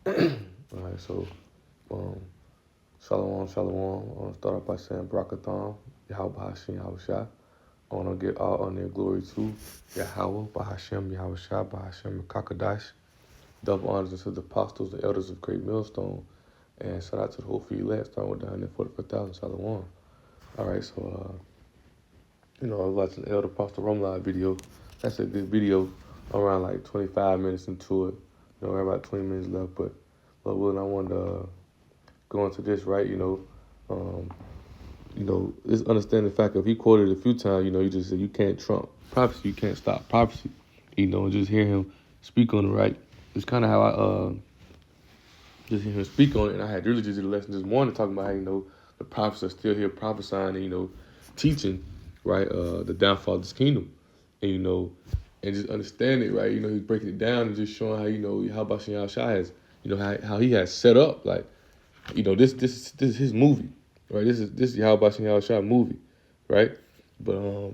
All right, so um, shalom, shalom. I want to start off by saying Barakathon, Yahweh Hashem, Yahweh Shai. I want to get all honor and glory to Yahweh, Bahashem, Yahweh Shai, Bahashem, Kakadash. Double honors to the apostles, the elders of Great Millstone. And shout out to the whole few elect, starting with the 144,000, shalom. All right, so, I was watching the Elder Apostle Rumline video. That's a good video. Around like 25 minutes into it. We're about 20 minutes left, but Lord willing, I wanted to go into this, right? Just understand the fact that if he quoted it a few times, he just said, you can't trump prophecy, you can't stop prophecy, and just hear him speak on it, right? It's kind of how I just hear him speak on it, and I had really just did a lesson this morning talking about how, the prophets are still here prophesying and, teaching, right, the downfall of this kingdom, and, and just understand it, right? He's breaking it down and just showing how, how Bashan Shai has, how he has set up, like, this is his movie, right? This is Yahweh Bashan Shai movie, right? But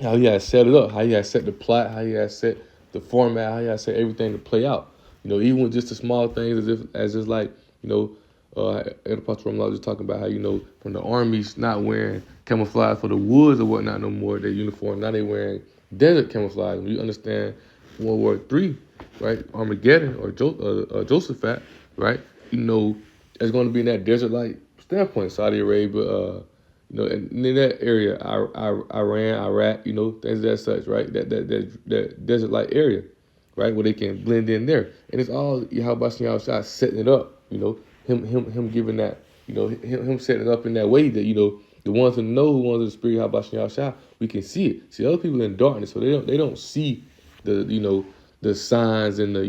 how he has set it up, how he has set the plot, how he has set the format, how he has set everything to play out. Even with just the small things, as just like, Ed Apostle Ramlah was talking about how, from the armies not wearing camouflage for the woods or whatnot no more, their uniform, now they wearing desert camouflage. When you understand World War III, right, Armageddon or Jehoshaphat, right, it's going to be in that desert-like standpoint, Saudi Arabia, in that area, Iran, Iraq, things of that such, right, that desert-like area, right, where they can blend in there. And it's all Yahweh Shai setting it up, him giving that, him setting it up in that way that, the ones who know who ones of the spirit Yahweh Shai, we can see it. See, other people in darkness, so they don't see the signs and the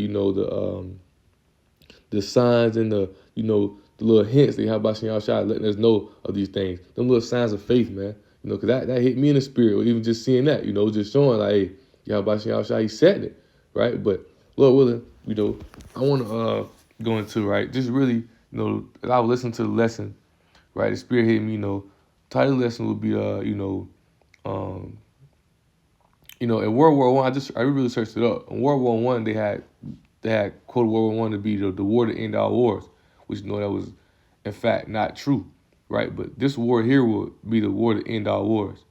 signs and the little hints that Yahweh Shai letting us know of these things. Them little signs of faith, man. Because that hit me in the spirit, or even just seeing that, just showing like, hey, Yahweh Shai, he said it, right? But Lord willing, I want to go into, right, just really, as I was listening to the lesson, right, the spirit hit me, title of the lesson would be, in World War I, I really searched it up. In World War I, they had quoted World War I to be the war to end all wars, which that was in fact not true, right? But this war here will be the war to end all wars.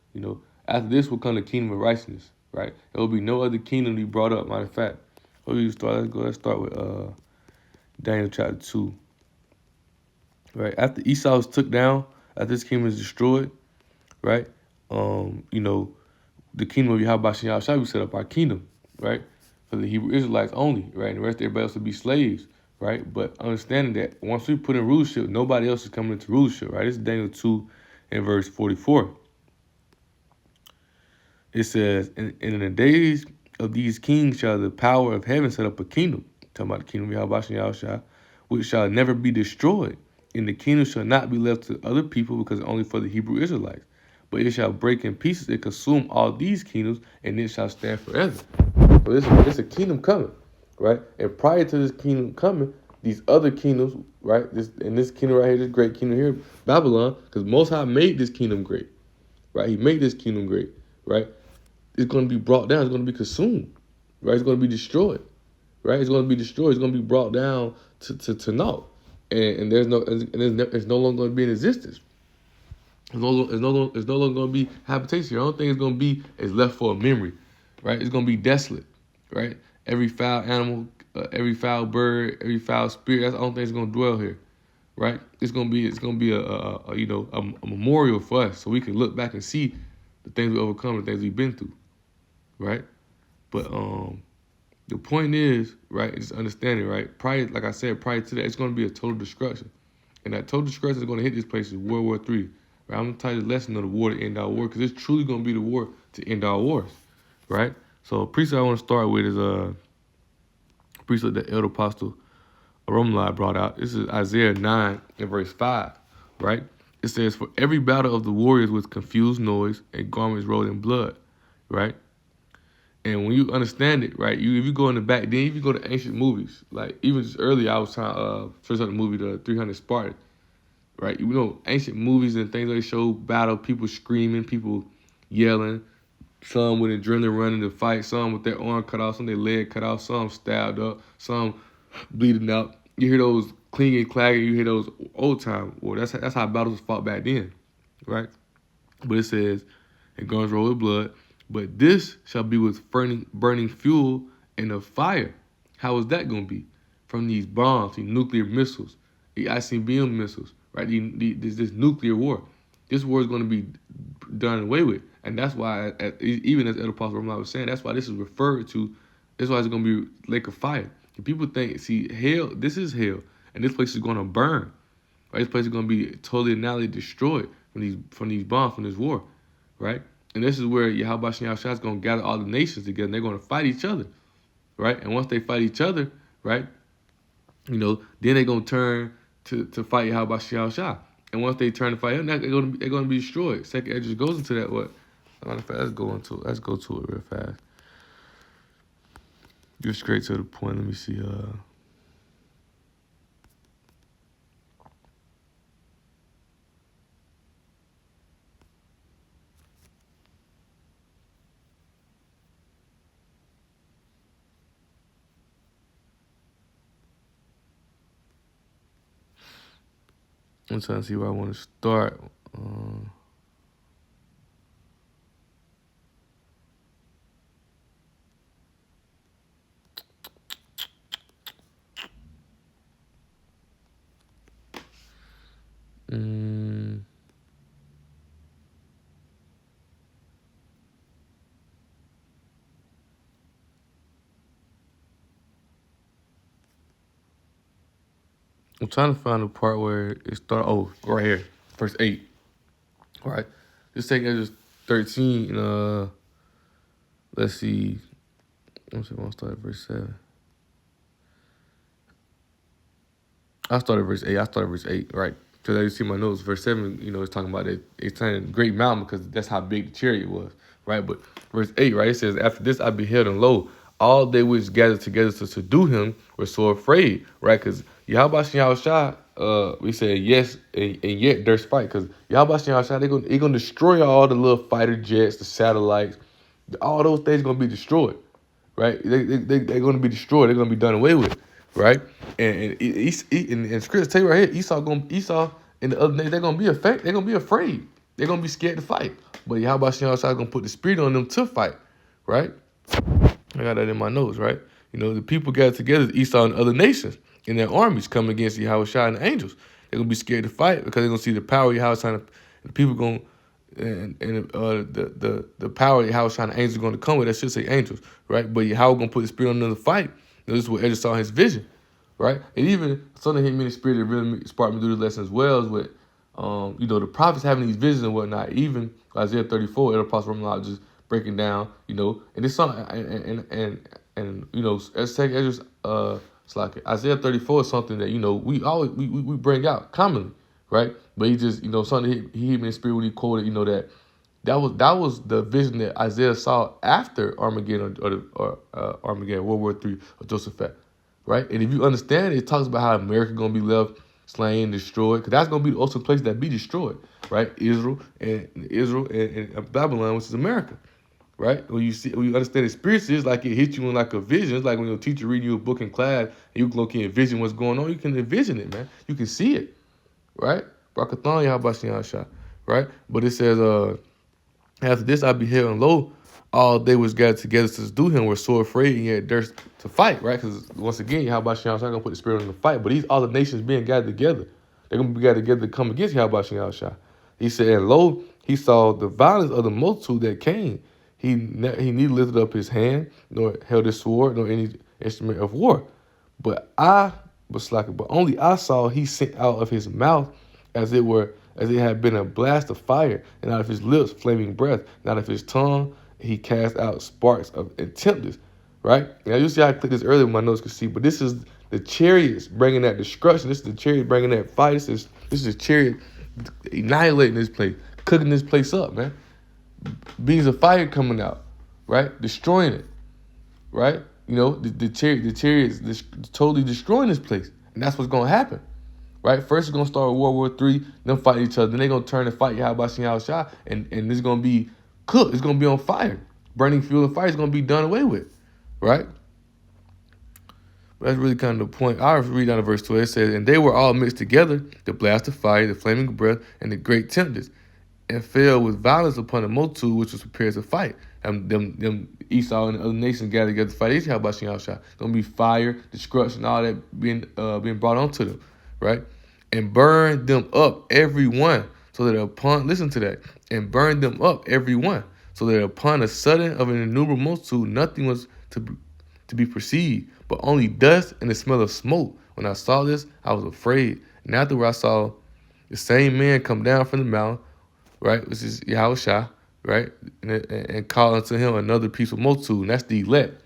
After this will come the kingdom of righteousness, right? There will be no other kingdom to be brought up. Matter of fact, let's start with Daniel chapter 2. Right? After Esau was took down, after this kingdom is destroyed, right? The kingdom of Yahweh Shai, we set up our kingdom, right? For the Hebrew Israelites only, right? And the rest of everybody else would be slaves, right? But understanding that once we put in rulership, nobody else is coming into rulership, right? This is Daniel 2 and verse 44. It says, and in the days of these kings shall the power of heaven set up a kingdom, talking about the kingdom of Yahweh Shai, which shall never be destroyed. And the kingdom shall not be left to other people because it's only for the Hebrew Israelites. But it shall break in pieces and consume all these kingdoms, and it shall stand forever. So this a kingdom coming, right? And prior to this kingdom coming, these other kingdoms, right? This kingdom right here, this great kingdom here, Babylon, because Most High made this kingdom great, right? He made this kingdom great, right? It's going to be brought down. It's going to be consumed, right? It's going to be destroyed, right? It's going to be destroyed. It's going to be brought down to naught, and there's no longer going to be in existence. It's no longer going to be habitation. The only thing it's going to be is left for a memory, right? It's going to be desolate, right? Every foul animal, every foul bird, every foul spirit, that's the only thing that's going to dwell here, right? It's going to be a memorial for us, so we can look back and see the things we overcome, the things we've been through, right? But the point is, right, is understanding, right? Prior, like I said, prior to that, it's going to be a total destruction, and that total destruction is going to hit this place in World War III. Right? I'm going to tell you the lesson of the war to end our war, because it's truly going to be the war to end our wars, right? So a precept I want to start with is a precept that Elder Apostle Ramlah brought out. This is Isaiah 9 and verse 5, right? It says, for every battle of the warriors with confused noise and garments rolled in blood, right? And when you understand it, right, if you go in the back, then if you go to ancient movies, like even just earlier, I was trying to search out the movie, the 300 Spartan, right? Ancient movies and things, they show battle, people screaming, people yelling, some with adrenaline running to fight, some with their arm cut off, some their leg cut off, some stabbed up, some bleeding out. You hear those clinging, clagging. You hear those old time war. That's how battles was fought back then, right? But it says, and guns roll with blood. But this shall be with burning fuel and of fire. How is that going to be? From these bombs, these nuclear missiles, the ICBM missiles, right? This nuclear war. This war is going to be done away with. And that's why, even as Elder Apostle Romano was saying, that's why this is referred to. That's why it's going to be lake of fire. And people think, see, hell, this is hell. And this place is going to burn. Right? This place is going to be totally annihilate, destroyed from these bombs, from this war. Right? And this is where Yahweh Shem Yahshua is going to gather all the nations together. And they're going to fight each other. Right? And once they fight each other, right, then they're going to turn to fight Yahweh Shem Yahshua. And once they turn to fight him, they're going to be destroyed. Second Edge goes into that. What? Let's go to it real fast. Get straight to the point. Let me see. I'm trying to see where I want to start. I'm trying to find the part where it starts. Oh, right here, verse 8. All right, just take Exodus 13. Let's see. I'm going to start at verse 7. I started verse 8. Right? Because as you see my notes, verse 7, it's talking about it. It's saying great mountain because that's how big the chariot was, right? But verse 8, right, it says, after this I beheld, and lo, all they which gathered together to subdue him were so afraid, right? Because Yahweh Shem Yahshua, we said yes, and yet there's fight. Because Yahweh Shem Yahshua, they're going to destroy all the little fighter jets, the satellites, all those things going to be destroyed, right? They're going to be destroyed. They're going to be done away with. Right, and scripture tell you right here, Esau and the other nation, they're gonna be afraid. They're gonna be scared to fight. But Yahweh Shem Yahshua gonna put the spirit on them to fight. Right, I got that in my notes. Right, the people gathered together, Esau and other nations, and their armies come against Yahweh Shai and the angels. They're gonna be scared to fight because they're gonna see the power of Yahweh Shai, and the people gonna the power of Yahweh Shai and the angels are gonna come with. That should say angels, right? But Yahweh gonna put the spirit on them to fight. This is what Ezra saw in his vision, right? And even something hit me in the spirit that really sparked me through this lesson as well is with, the prophets having these visions and whatnot. Even Isaiah 34, the Apostle Romano just breaking down, and it's something, and let's take Ezra's, it's like Isaiah 34 is something that we always we bring out commonly, right? But he just something he hit me in the spirit when he quoted that was the vision that Isaiah saw after Armageddon or Armageddon, World War III of Jehoshaphat, right? And if you understand it talks about how America gonna be left slain, destroyed, because that's gonna be the ultimate place that be destroyed, right? Israel and Babylon, which is America, right? When you understand it spiritually, it's like it hits you in like a vision. It's like when your teacher read you a book in class and you can look and envision what's going on. You can envision it, man. You can see it, right? Brakathon Yahabashiyasha, right? But it says, after this I beheld, and lo, all they was gathered together to do him were so afraid, and yet durst to fight, right? Because once again, Yahweh Shem Yahshua gonna put the spirit on the fight, but these all the nations being gathered together, they're gonna be gathered together to come against Yahweh Shem Yahshua. He said, and lo, he saw the violence of the multitude that came. He neither lifted up his hand, nor held his sword, nor any instrument of war. But only I saw he sent out of his mouth as it had been a blast of fire, and out of his lips flaming breath, and out of his tongue he cast out sparks of tempest. Right? Now you see I clicked this earlier when my notes could see, but this is the chariots bringing that destruction. This is the chariot bringing that fight. This is the chariot annihilating this place, cooking this place up, man. Beams of fire coming out, right? Destroying it, right? The chariots totally destroying this place, and that's what's gonna happen. Right? First, it's going to start with World War III, them fight each other. Then they're going to turn and fight Yahweh Shem Yahshua, and it's going to be cooked. It's going to be on fire. Burning fuel and fire is going to be done away with. Right? But that's really kind of the point. I'll read down to verse 12. It says, and they were all mixed together, the blast of fire, the flaming breath, and the great tempest, and fell with violence upon the multitude which was prepared to fight. And them Esau and the other nations gathered together to fight Israel. How about Shah? Gonna be fire, destruction, all that being brought onto them, right? And burn them up every one, so that upon listen to that, and burn them up every one, so that upon a sudden of an innumerable multitude, nothing was to be perceived, but only dust and the smell of smoke. When I saw this, I was afraid. And afterward I saw the same man come down from the mountain, right, which is Yahushua, right, and call unto him another peaceful multitude. And that's the elect,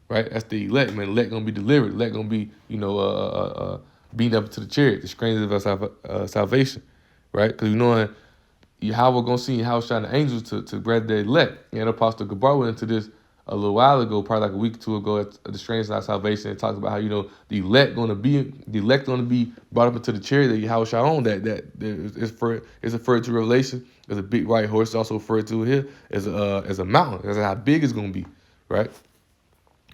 right? That's the elect, man. Elect gonna be delivered. Elect gonna be, beamed up to the chariot, the strangers of our salvation, right? Because you know, Yahweh gonna see Yahushua and the angels to grant the elect. And Apostle Gabar went into this a little while ago, probably like a week or two ago, at the strangers of our salvation, and talks about how the elect gonna be brought up into the chariot that Yahushua on. That is referred to Revelation as a big white horse. It's also referred to here as a mountain. That's how big it's gonna be, right?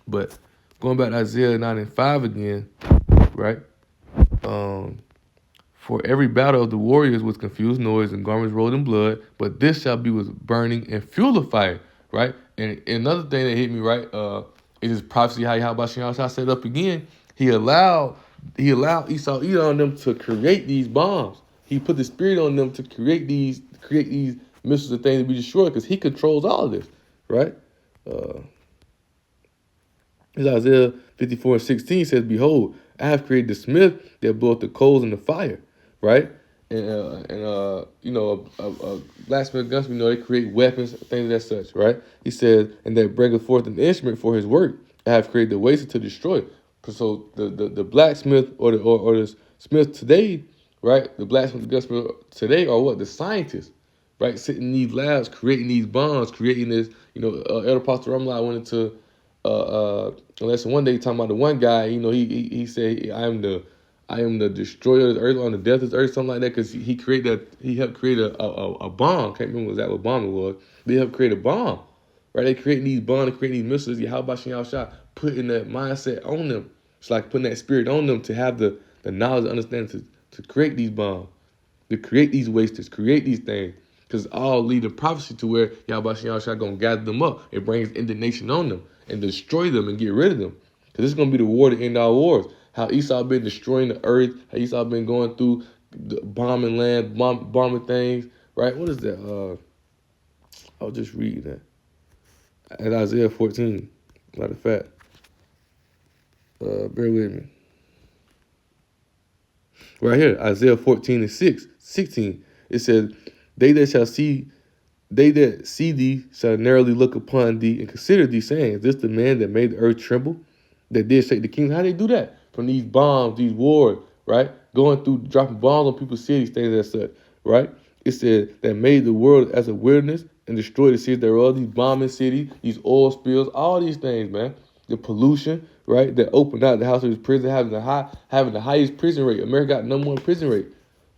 But going back to Isaiah 9:5 again, right? For every battle of the warriors was confused noise and garments rolled in blood, but this shall be with burning and fuel of fire, right? And another thing that hit me, right, is this prophecy how Yahweh set up again. He allowed Esau, Edom, them to create these bombs. He put the spirit on them to create these missiles and things to be destroyed, because he controls all of this, right? Isaiah 54:16 says, behold, I have created the smith that bloweth the coals in the fire, right? And a blacksmith, gunsmith, they create weapons, things of that such, right? He said, and that bringeth forth an instrument for his work. I have created the waster to destroy. So the blacksmith or the smith today, right? The blacksmith, the gunsmith today are what? The scientists, right? Sitting in these labs, creating these bombs, creating this. Elder Pastor Rumlai went into lesson one day talking about the one guy. He said, I am the destroyer of the earth, on the death of the earth, something like that, because he helped create a bomb. Can't remember what bomb it was. They helped create a bomb, right? They creating these bombs, creating these missiles. Yahweh Shah putting that mindset on them. It's like putting that spirit on them to have the knowledge and understanding to create these bombs, to create these wasters, create these things. Because all lead to prophecy to where Yahweh Shah gonna gather them up. It brings indignation on them and destroy them and get rid of them. Because this is gonna be the war to end all wars. How Esau been destroying the earth, how Esau been going through the bombing land, bombing things, right? What is that? I'll just read that. At Isaiah 14, matter of fact. Bear with me. Right here, Isaiah 14:16. It says, they that see thee shall narrowly look upon thee and consider thee, saying, is this the man that made the earth tremble, that did shake the kingdom? How they do that? From these bombs, these wars, right? Going through, dropping bombs on people's cities, things as such, right? It said that made the world as a wilderness and destroyed the cities thereof, these bombing cities, these oil spills, all these things, man. The pollution, right? That opened out the house of his prison, having the highest prison rate. America got #1 prison rate,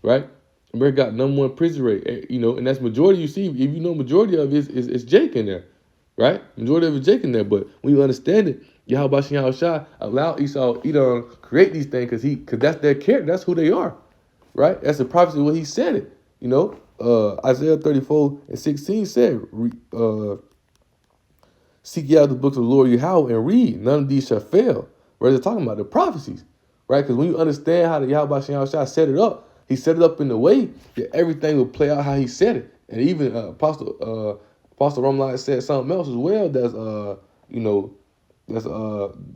right? America got #1 prison rate, and that's majority. You see, if you know majority of it is Jake in there, right? Majority of it is Jake in there. But when you understand it, Yahweh Shah allow Esau, Edom, create these things because that's their character. That's who they are, right? That's the prophecy what he said it. Isaiah 34:16 said, seek ye out the books of the Lord Yahweh and read. None of these shall fail. Right? They're talking about the prophecies, right? Because when you understand how the Yahweh Shah set it up, he set it up in the way that everything will play out how he said it. And even Apostle Rumline said something else as well that's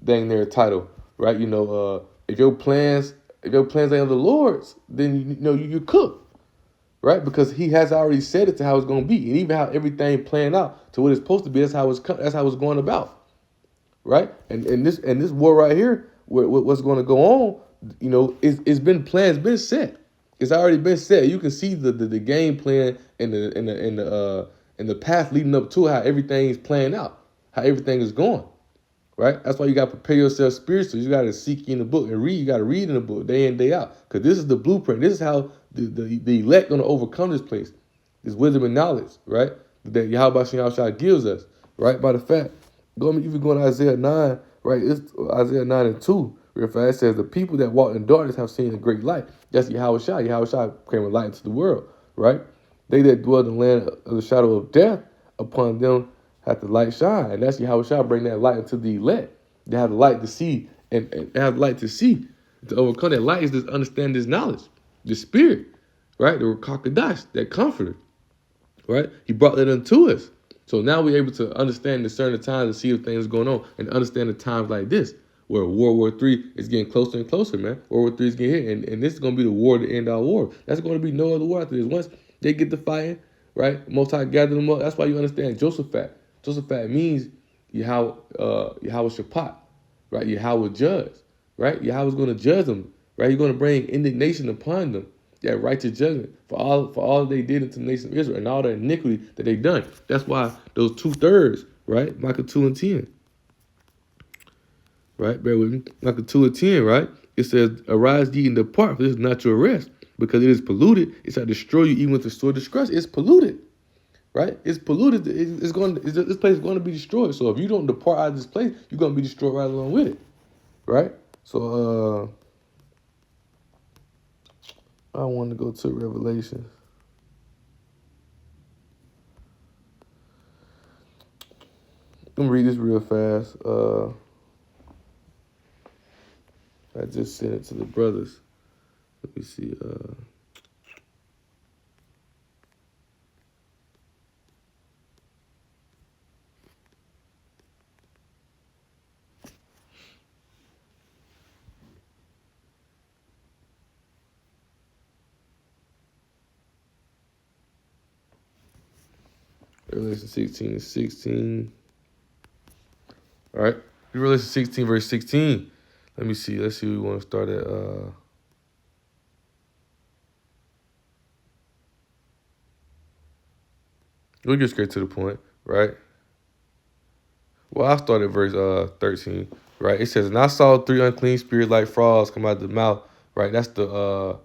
dang near title, right? If your plans ain't of the Lord's, then you're cooked, right? Because he has already said it to how it's going to be, and even how everything playing out to what it's supposed to be. That's how it's going about, right? And this war right here, what's going to go on, it's been planned, it's been set. It's already been set. You can see the game plan and the path leading up to how everything's playing out, how everything is going. Right? That's why you got to prepare yourself spiritually. You got to seek in the book and read. You got to read in the book day in, day out. Because this is the blueprint. This is how the elect going to overcome this place. This wisdom and knowledge, right? That Yahweh Shah gives us, right? By the fact, even going to Isaiah 9, right? It's Isaiah 9:2. Real fast, it says, the people that walk in darkness have seen a great light. That's Yahushua. Yahushua came a light into the world, right? They that dwell in the land of the shadow of death, upon them hath the light shine. And that's Yahushua bring that light into the elect. They have the light to see, and they have the light to see. To overcome that light is to understand this knowledge, the spirit, right? The Rakakadash, that comforter, right? He brought that unto us. So now we're able to understand, discern the times, and see if things going on, and understand the times like this, where World War III is getting closer and closer, man. World War III is getting here, and this is going to be the war to end our war. That's going to be no other war after this. Once they get to fighting, right, Most High gather them up. That's why you understand Jehoshaphat. Jehoshaphat means Jehoshaphat, right? Yahweh judge, right? Yahweh's going to judge them, right? He's going to bring indignation upon them, that righteous judgment for all they did into the nation of Israel and all the iniquity that they done. That's why those 2/3, right? Micah 2:10. Right? Bear with me. Micah 2:10, right? It says, arise ye and depart, for this is not your rest, because it is polluted. It shall destroy you even with the sword of disgrace. It's polluted. Right? It's polluted. This place is going to be destroyed. So if you don't depart out of this place, you're going to be destroyed right along with it. Right? So I want to go to Revelation. I'm going to read this real fast. I just sent it to the brothers. Let me see. Revelation 16:16. All right. Revelation 16, verse 16. Let me see. Let's see. We want to start at. We'll get straight to the point, right? Well, I'll start at verse 13, right? It says, and I saw 3 unclean spirits like frogs come out of the mouth, right? That's the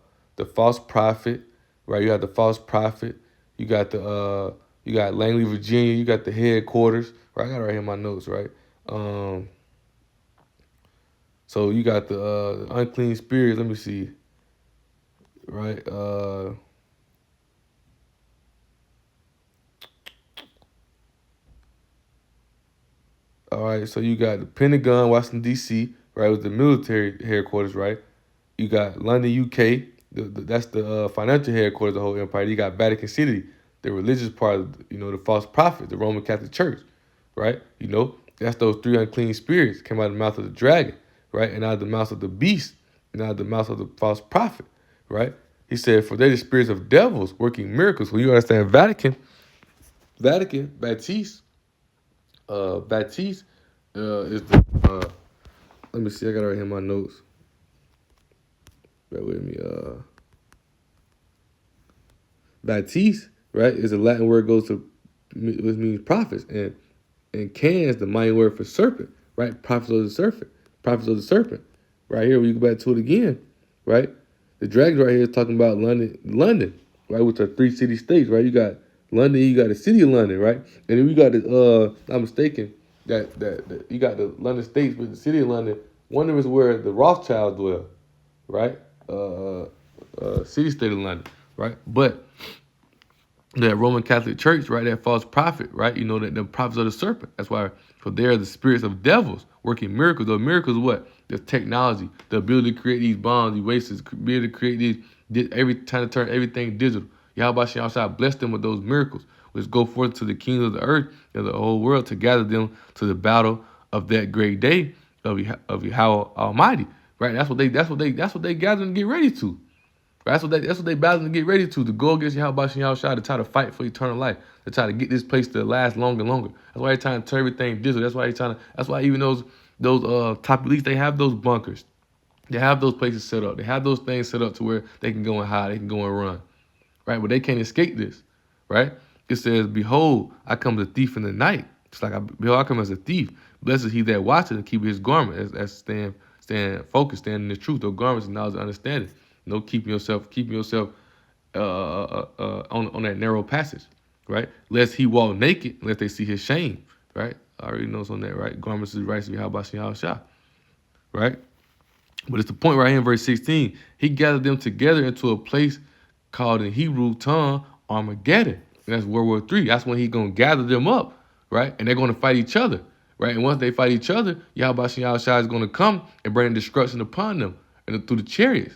false prophet, right? You got the false prophet. You got you got Langley, Virginia. You got the headquarters, right? I got it right here in my notes, right? So you got the unclean spirits. Let me see, right? All right, so you got the Pentagon, Washington, D.C., right, with the military headquarters, right? You got London, UK, that's the financial headquarters of the whole empire. You got Vatican City, the religious part of, the false prophet, the Roman Catholic Church, right? That's those 3 unclean spirits came out of the mouth of the dragon, right? And out of the mouth of the beast, and out of the mouth of the false prophet, right? He said, for they're the spirits of devils working miracles. When you understand Vatican, Baptiste, is the let me see, I got it right here in my notes. Bear with me. Baptiste, right, is a Latin word goes to which means prophets, and can is the mayan word for serpent, right? Prophets of the serpent. Prophets of the serpent. Right here, we go back to it again, right? The dragon right here is talking about London, right, which are 3 city states, right? You got London, you got the city of London, right? And then we got the I'm mistaken, that you got the London states with the city of London. One of them is where the Rothschilds dwell, right? City state of London, right? But that Roman Catholic Church, right, that false prophet, right? That the prophets of the serpent. That's why, for they are the spirits of devils working miracles. The miracles, what? The technology, the ability to create these bombs, erasers, be able to create trying to turn everything digital. Yahweh Shah bless them with those miracles, which go forth to the kings of the earth and the whole world to gather them to the battle of that great day of Yahweh Almighty, right? That's what they gather and get ready to. That's what they battling to get ready to go against Yahweh to try to fight for eternal life, to try to get this place to last longer and longer. That's why they're trying to turn everything digital. That's why even those top elites, they have those bunkers. They have those places set up. They have those things set up to where they can go and hide, they can go and run. Right? But they can't escape this. Right? It says, behold, I come as a thief in the night. It's like, behold, I come as a thief. Blessed is he that watches and keep his garment. As stand focused, stand in the truth. Those garments and knowledge and understanding. Keeping yourself on that narrow passage, right? Lest he walk naked, lest they see his shame, right? I already know it's on that, right? Garments of righteousness, Yahushua, right? But it's the point right here in verse 16. He gathered them together into a place called in Hebrew tongue Armageddon. And that's World War III. That's when he's going to gather them up, right? And they're going to fight each other, right? And once they fight each other, Yahushua is going to come and bring destruction upon them and through the chariots,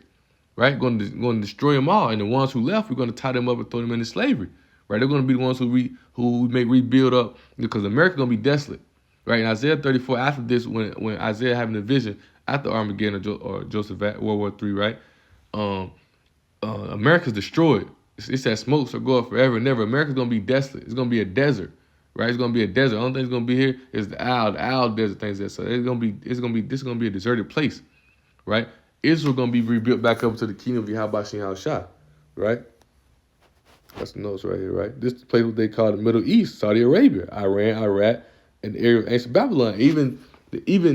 right? Going to destroy them all. And the ones who left, we're going to tie them up and throw them into slavery, right? They're going to be the ones who may rebuild up, because America's going to be desolate, right? In Isaiah 34, after this, when Isaiah having a vision after Armageddon or Jehoshaphat, World War III, right? America's destroyed. It's that smoke shall go up forever and never. America's gonna be desolate. It's gonna be a desert, right? It's gonna be a desert. The only thing that's gonna be here is the owl desert things. So this is gonna be a deserted place, right? Israel gonna be rebuilt back up to the kingdom of Yahushua, right? That's the notes right here, right? This is the place what they call the Middle East, Saudi Arabia, Iran, Iraq, and the area of ancient Babylon. Even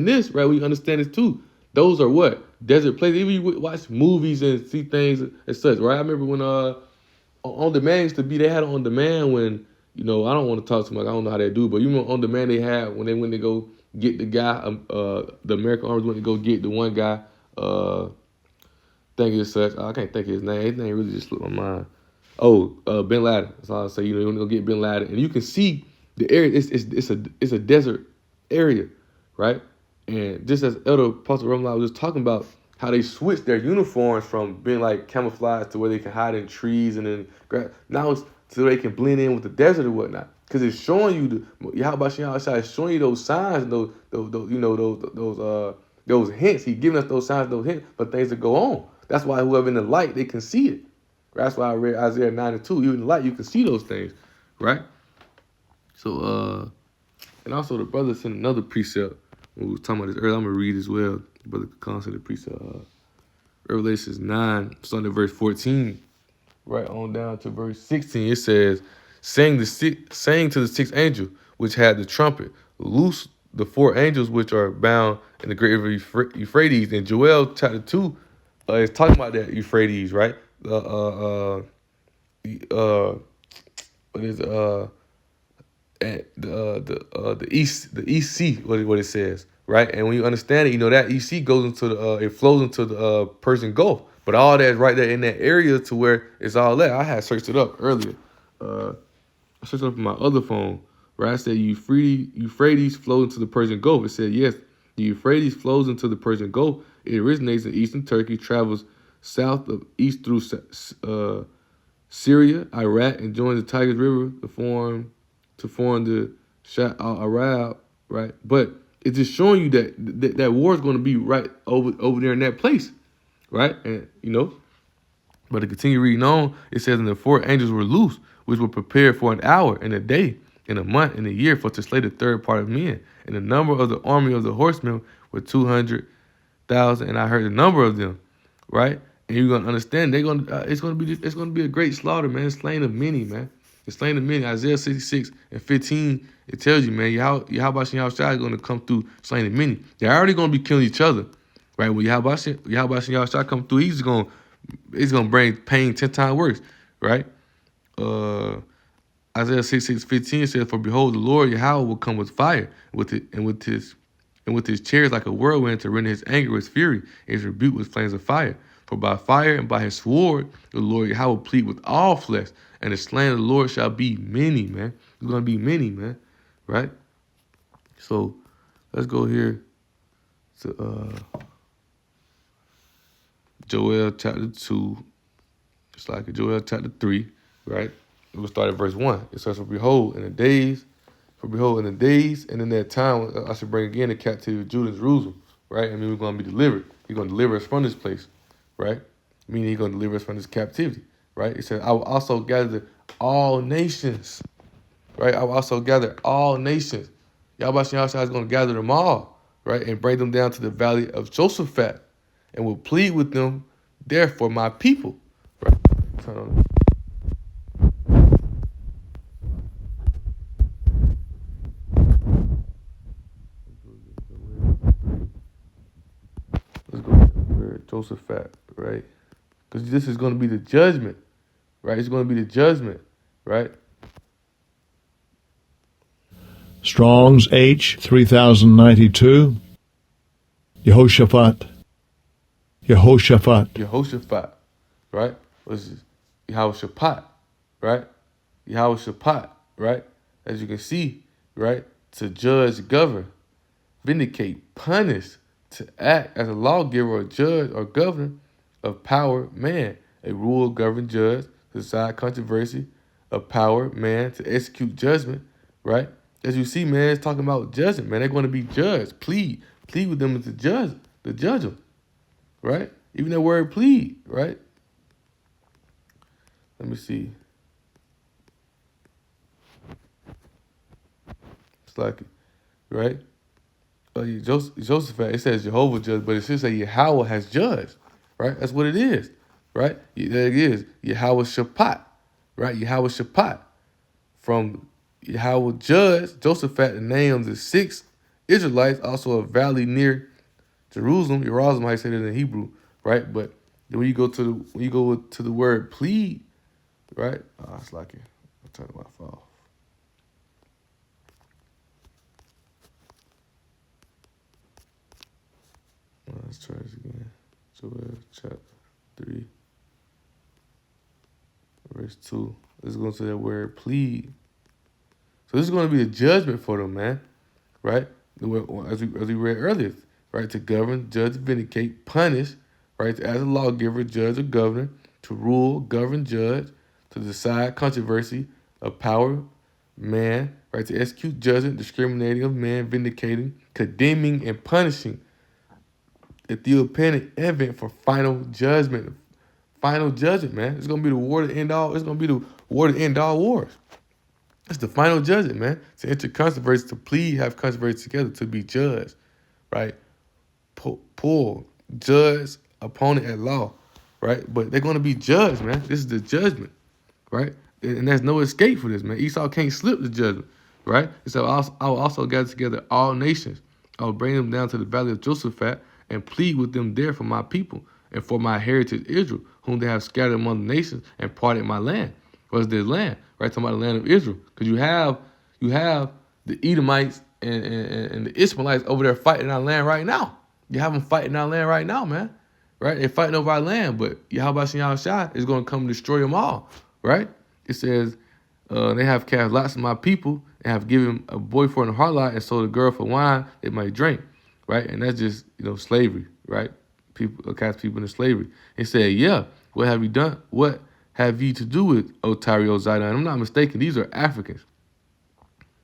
this, right? We understand this too. Those are what? Desert places. Even you watch movies and see things and such, right? I remember when on demand used to be, they had it on demand when, I don't want to talk too much. I don't know how they do it, but you know, on demand they had when they went to go get the guy, the American Army went to go get the one guy, think it's such. I can't think of his name. His name really just slipped my mind. Oh, Bin Laden. That's all I say. You want to go get Bin Laden, and you can see the area. It's a desert area, right? And just as Elder Apostle Romano was just talking about how they switched their uniforms from being like camouflage to where they can hide in trees and then now it's so they can blend in with the desert or whatnot. Because it's showing you Yahushua is showing you those signs, those hints. He's giving us those signs, those hints for things to go on. That's why whoever in the light, they can see it. That's why I read Isaiah 9:2. You in the light, you can see those things, right? So, and also the brother sent another precept. When we were talking about this earlier, I'm going to read as well. Brother Khan said the precept. Revelations 9, starting at verse 14, right on down to verse 16. It says, saying to the sixth angel, which had the trumpet, loose the four angels which are bound in the great river Euphrates. And Joel chapter 2 is talking about that Euphrates, right? What is at the East Sea, what it says, right? And when you understand it, that East Sea goes into it flows into the Persian Gulf. But all that is right there in that area to where it's all that. I had searched it up earlier. I searched it up on my other phone, right? I said Euphrates flows into the Persian Gulf. It said yes, the Euphrates flows into the Persian Gulf. It originates in eastern Turkey, travels south of east through Syria, Iraq, and joins the Tigris River to form the Shah al-Arab, right? But it's just showing you that war is going to be right over there in that place, right? And but to continue reading on, it says, and the four angels were loose, which were prepared for an hour and a day and a month and a year for to slay the third part of men. And the number of the army of the horsemen were 200,000. And I heard the number of them, right? And you're gonna understand it's gonna be a great slaughter, man. It's slain of many, man. It's slain of many. Isaiah 66:15, it tells you, man, Yahweh is gonna come through slain of many. They're already gonna be killing each other, right? When Yahweh come through, it's gonna bring pain 10 times worse, right? Isaiah 66:15 says, for behold, the Lord Yahweh will come with fire, with his chariots like a whirlwind to render his anger with fury, and his rebuke with flames of fire. For by fire and by his sword, the Lord Yahweh will plead with all flesh, and the slain of the Lord shall be many, man. It's going to be many, man, right? So let's go here to Joel chapter 2. It's like Joel chapter 3, right? We'll start at verse 1. It says, for behold, in the days, and in that time, I should bring again the captivity of Judah and Jerusalem, right? I mean, we're going to be delivered. He's going to deliver us from this place, right? Meaning he's going to deliver us from this captivity, right? It says, I will also gather all nations, right? I will also gather all nations. Yahweh is going to gather them all, right? And bring them down to the valley of Jehoshaphat and will plead with them there for my people, right? Turn on. Let's go where Jehoshaphat, right? Because this is going to be the judgment, right? It's going to be the judgment, right? Strong's H 3092. Jehoshaphat. Jehoshaphat. Jehoshaphat, right? This is Jehoshaphat, right? Jehoshaphat, right? As you can see, right? To judge, govern, vindicate, punish, to act as a lawgiver or judge or governor of power, man, a rule, govern, judge, to decide controversy, of power, man, to execute judgment, right? As you see, man, it's talking about judgment, man. They're going to be judged. Plead with them to judge them, right? Even that word plead, right? Let me see. It's like, right? Jehoshaphat, it says Jehovah judge, but it should say Yahweh has judged, right? That's what it is, right? There it is, Yahweh Shaphat, right? Yahweh Shaphat. From Yahweh judge, Jehoshaphat, the name of the 6 Israelites, also a valley near Jerusalem, how you say that in Hebrew, right? But when you go to the word plead, right? Oh, it's like it. I'll turn my phone off. Let's try this again. Joel chapter 3, verse 2. Let's go to that word plead. So this is going to be a judgment for them, man, right? As we read earlier, right? To govern, judge, vindicate, punish, right? As a lawgiver, judge, or governor, to rule, govern, judge, to decide controversy of power, man, right? To execute judgment, discriminating of man, vindicating, condemning, and punishing. The theopanic event for final judgment. Final judgment, man. It's going to be the war to end all. It's going to be the war to end all wars. It's the final judgment, man. To enter controversy, to plead, have controversy together, to be judged, right? Pull, judge, opponent at law, right? But they're going to be judged, man. This is the judgment, right? And there's no escape for this, man. Esau can't slip the judgment, right? And so I will also gather together all nations. I will bring them down to the valley of Jehoshaphat and plead with them there for my people and for my heritage Israel, whom they have scattered among the nations and parted my land. What's this land? Right, talking about the land of Israel. Because you have the Edomites and the Ishmaelites over there fighting our land right now. You have them fighting our land right now, man. Right? They're fighting over our land, but Yahweh Shai is going to come destroy them all. Right? It says, they have cast lots of my people and have given a boy for a harlot and sold a girl for wine they might drink. Right? And that's just, slavery, right? People cast people into slavery. It said, yeah, what have you done? What have ye to do with, O Tyre, O Zidon? I'm not mistaken. These are Africans.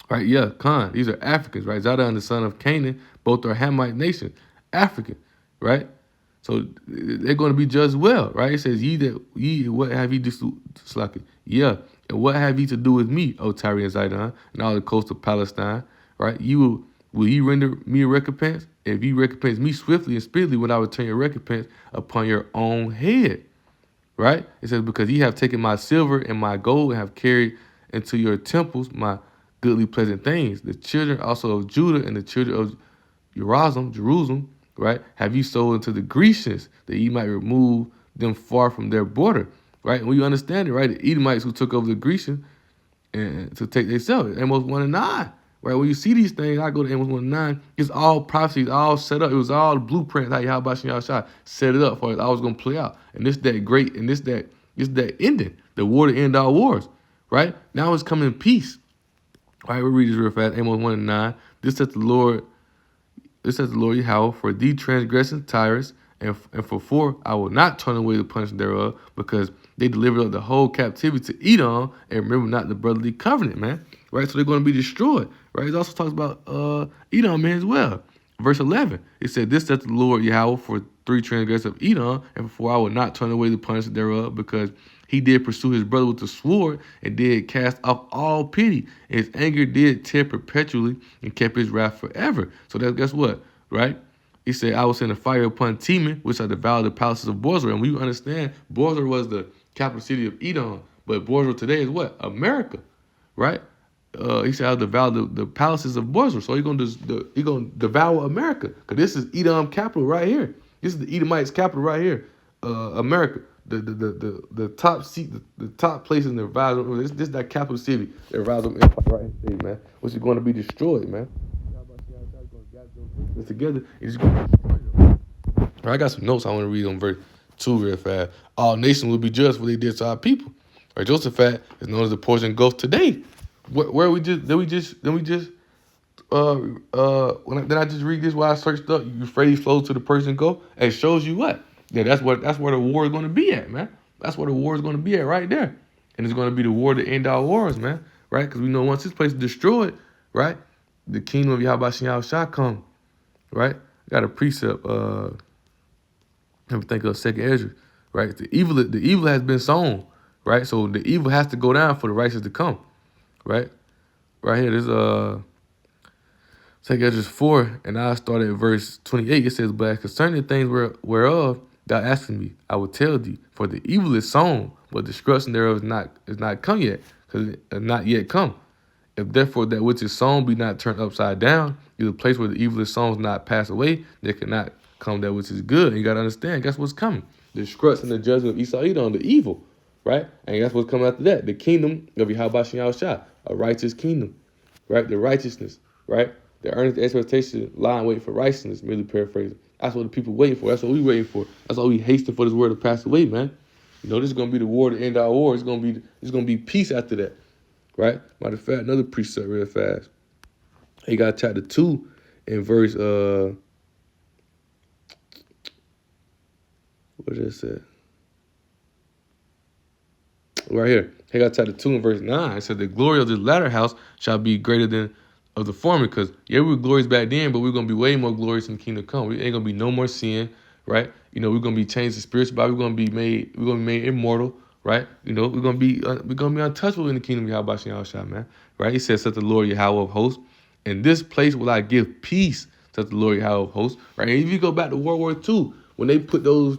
Right? Yeah, Khan. These are Africans, right? Zidon, the son of Canaan, both are Hamite nation. African, right? So they're going to be judged well, right? It says, ye, what have ye to yeah, and what have ye to do with me, O Tyre and Zidon, and all the coast of Palestine, right? Will ye render me a recompense? If ye recompense me swiftly and speedily, when I return your recompense upon your own head. Right? It says, because ye have taken my silver and my gold and have carried into your temples my goodly pleasant things. The children also of Judah and the children of Jerusalem, right, have ye sold unto the Grecians, that ye might remove them far from their border. Right? And when you understand it, right, the Edomites who took over the Grecians and to take themselves, Amos 1 and 9. Right, when you see these things, I go to Amos 1 and 9, it's all prophecies, all set up. It was all the blueprints how Yahweh Shai set it up for it. I was going to play out. And this that great, and this that ending, the war to end all wars. Right? Now it's coming in peace. All right, we'll read this real fast. Amos 1 and 9. This says the Lord Yahweh, for thee transgression, tyrants, and for 4, I will not turn away the punishment thereof, because they delivered up the whole captivity to Edom, and remember not the brotherly covenant, man. Right? So they're going to be destroyed. Right? It also talks about Edom, man, as well. Verse 11, it said, this saith the Lord Yahweh, for 3 transgressions of Edom, and for 4, I will not turn away the punishment thereof, because he did pursue his brother with the sword, and did cast off all pity. And his anger did tear perpetually, and kept his wrath forever. So that's, guess what? Right? He said, I will send a fire upon Teman, which I devoured the palaces of Bozrah. And we understand Bozrah was the capital city of Edom, but Bozrah today is what? America, right? He said, I'll devour the palaces of Bozrah. So he's gonna devour America, because this is Edom capital right here. This is the Edomites capital right here, America. the top seat, the top place in the Rise. This that capital city, the Rise of Empire, right? State, man, which is going to be destroyed, man. It's together, it's going to destroy them. All right, I got some notes I want to read on verse 2 real fast. All nations will be judged for what they did to our people. Right, Jehoshaphat is known as the Persian Gulf today. Where we just then we just then I just read this while I searched up Euphrates flows to the Persian Gulf, and it shows you what. Yeah, that's where the war is going to be at, man. That's where the war is going to be at right there, and it's going to be the war to end all wars, man. Right? Because we know once this place is destroyed, right, the kingdom of Yahweh shall come. Right? Got a precept. Let me think of SIGH&CRY. Right? The evil has been sown. Right? So the evil has to go down for the righteous to come. Right? Right here, this SIGH&CRY 4, and I started at verse 28. It says, "But concerning the things whereof thou askest me, I will tell thee. For the evil is sown, but destruction thereof is not come yet, because it has not yet come. If therefore that which is sown be not turned upside down, is the place where the evil is sown is not passed away, there cannot come that which is good." And you got to understand, guess what's coming? The destruction and the judgment of Esau Edom, the evil, right? And that's what's coming after that. The kingdom of Yahweh, a righteous kingdom, right? The righteousness, right? The earnest expectation, lying, waiting for righteousness, merely paraphrasing. That's what the people waiting for. That's what we waiting for. That's why we hasten for this word to pass away, man. You know, this is gonna be the war to end our war. It's gonna be peace after that, right? Matter of fact, another precept real fast. He got chapter 2 in verse what did it say? Right here. He got chapter 2 in verse 9. It said, "The glory of the latter house shall be greater than of the former." Because, yeah, we were glorious back then, but we're going to be way more glorious in the kingdom come. We ain't going to be no more sin, right? You know, we're going to be changed to spiritual body. We're going to be made immortal, right? You know, we're going to be untouchable in the kingdom of Yahweh, man. Right? He says, "Said the Lord Yahweh of hosts, in this place will I give peace," said the Lord Yahweh of hosts. Right? And if you go back to World War II, when they put those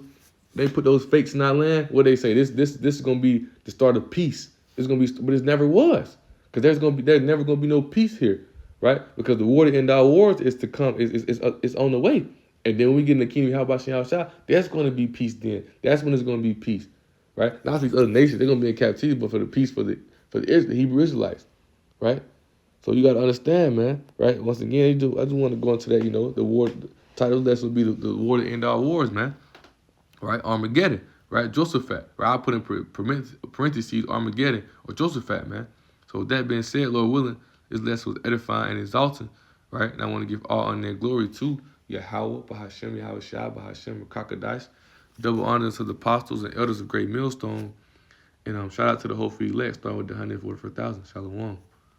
fakes in our land, what they say, this is gonna be the start of peace. It's gonna be, but it never was, because there's never gonna be no peace here, right? Because the war to end our wars is to come, is on the way, and then when we get in the kingdom of Yahweh, that's gonna be peace. Then that's when it's gonna be peace, right? Not for these other nations, they're gonna be in captivity, but for the peace for the Hebrew Israelites, right? So you gotta understand, man, right? Once again, I just want to go into that, you know, the war. The title of this will be the war to end our wars, man. Right, Armageddon, right, Jehoshaphat, right. I put in parentheses Armageddon or Jehoshaphat, man. So with that being said, Lord willing, this lesson was edifying and exalting, right. And I want to give all honor and glory to Yahweh, Bahashem, Yahweh Shai, Bahashem, Kakadash. Double honors to the apostles and elders of Great Millstone, and shout out to the whole free elect, starting with the 144,000. Shalom.